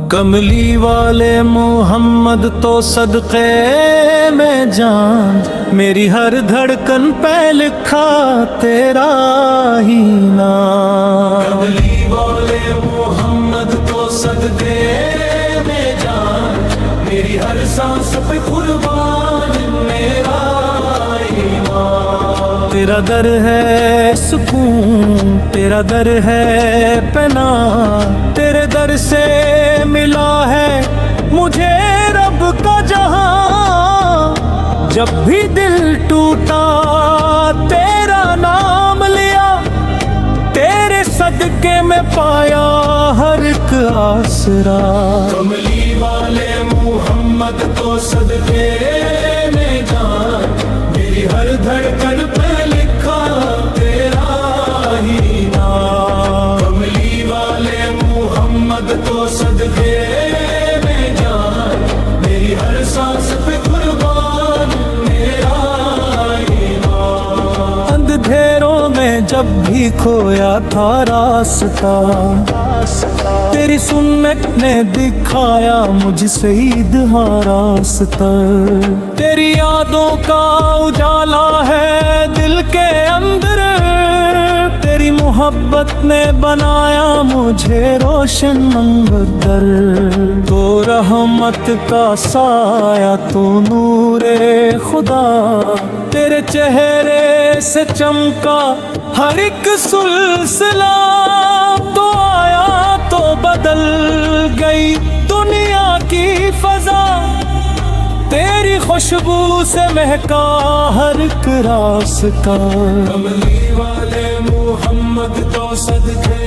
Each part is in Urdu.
کملی والے محمد تو صدقے میں جان، میری ہر دھڑکن پہ لکھا تیرا ہی نام۔ کملی والے محمد تو صدقے میں جان، میری ہر سانس پہ قربان میرا ایمان۔ تیرا در ہے سکون، تیرا در ہے پناہ، تیرے در سے ملا ہے مجھے رب کا جہاں۔ جب بھی دل ٹوٹا تیرا نام لیا، تیرے صدقے میں پایا ہر ایک آسرا۔ کملی والے محمد تو صدقے میں جان، میری ہر دھڑکن پہ لکھا تیرا ہی نام۔ کملی والے محمد تو صدقے میں جان، میری ہر سانس پہ قربان میرا ایمان۔ اندھیروں میں جب بھی کھویا تھا راستہ، تیری سنت نے دکھایا مجھ سیدھا راستہ۔ تیری یادوں کا اجالا ہے دل کے اندر، تیری محبت نے بنایا مجھے روشن منظر۔ تو رحمت کا سایہ، تو نور خدا، تیرے چہرے سے چمکا ہر ایک سلسلہ۔ تو آیا تو بدل گئی دنیا کی فضا، تیری خوشبو سے مہکا ہر ایک راستہ۔ کملی والے محمد تو صدقے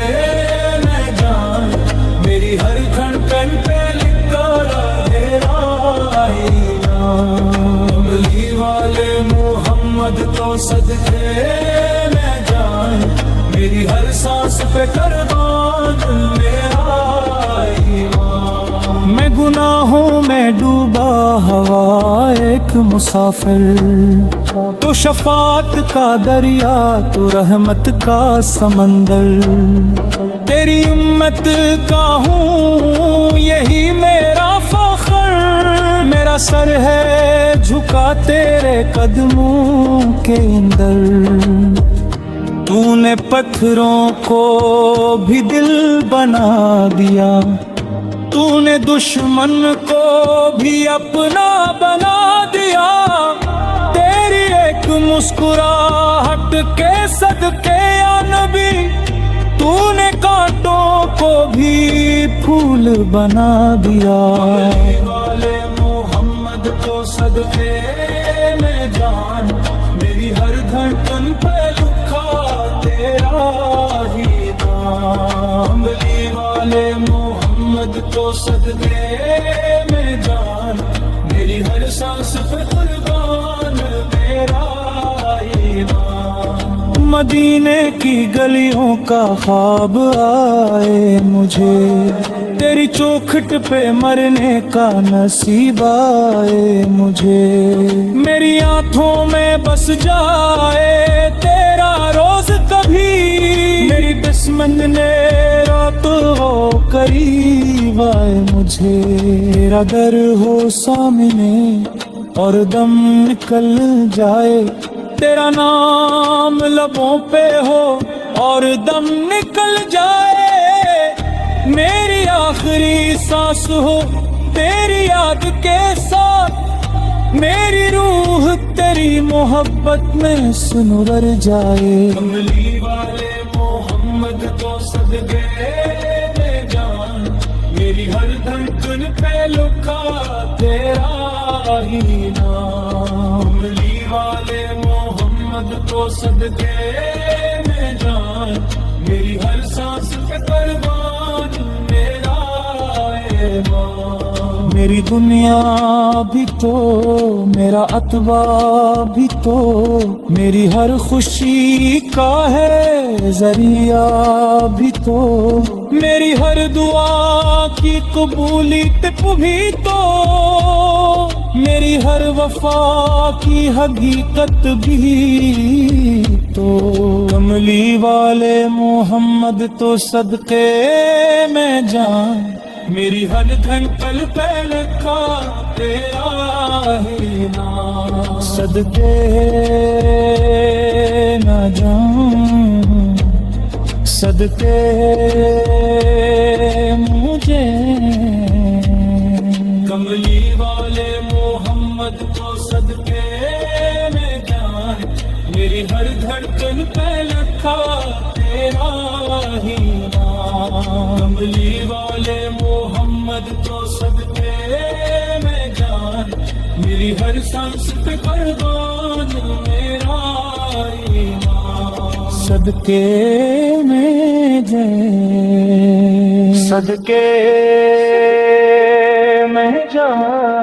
میں جان، میری ہر دھڑکن پہ لکھا تیرا ہی نام۔ کملی والے محمد تو صدقے میں جان، میری ہر سانس پہ قربان میرا ایمان۔ میں گناہوں میں ڈوبا ہوا ایک مسافر، تو شفاعت کا دریا، تو رحمت کا سمندر۔ تیری امت کا ہوں یہی میرا فخر، میرا سر ہے جھکا تیرے قدموں کے اندر۔ تو نے پتھروں کو بھی دل بنا دیا، تو نے دشمن کو بھی اپنا بنا دیا۔ تیری ایک مسکراہٹ کے صدقے یا نبی، تو نے کانٹوں کو بھی پھول بنا دیا۔ کملی والے محمد تو صدقے میں جان، میری ہر دھڑکن پہ لکھا تیرا ہی نام۔ کملی والے محمد تو صدقے میں جان، میری ہر سانس پہ قربان میرا ایمان۔ مدینے کی گلیوں کا خواب آئے مجھے، تیری چوکھٹ پہ مرنے کا نصیب آئے مجھے۔ میری آنکھوں میں بس جائے تیرا روز کبھی، میری دشمن نے رات ہو قریب آئے مجھے۔ تیرا در ہو سامنے اور دم نکل جائے، تیرا نام لبوں پہ ہو اور دم نکل جائے۔ میری آخری سانس ہو تیری یاد کے ساتھ، میری روح تیری محبت میں سنور جائے۔ کملی والے محمد تو صدقے میں جان، میری ہر دھڑکن پہ لکھا تیرا ہی نام۔ کملی والے محمد تو صدقے میں جان، میری ہر سانس پہ قربان میرا ایمان۔ میری دنیا بھی تو، میرا اتبا بھی تو، میری ہر خوشی کا ہے ذریعہ بھی تو۔ میری ہر دعا کی قبولیت بھی تو، میری ہر وفا کی حقیقت بھی تو، کملی والے محمد تو صدقے میں جان، میری ہر دھڑکن پہ لکھا تیرا ہی نام، صدقے نہ جان، صدقے مجھے، کملی والے محمد کو صدقے میں جان، میری ہر دھڑکن پہ لکھا تیرا ہی نام، کملی والے محمد کو صدقے میں جان، میری ہر سانس پہ قربان میرا ایمان، صدقے میں جان، صدقے میں جان۔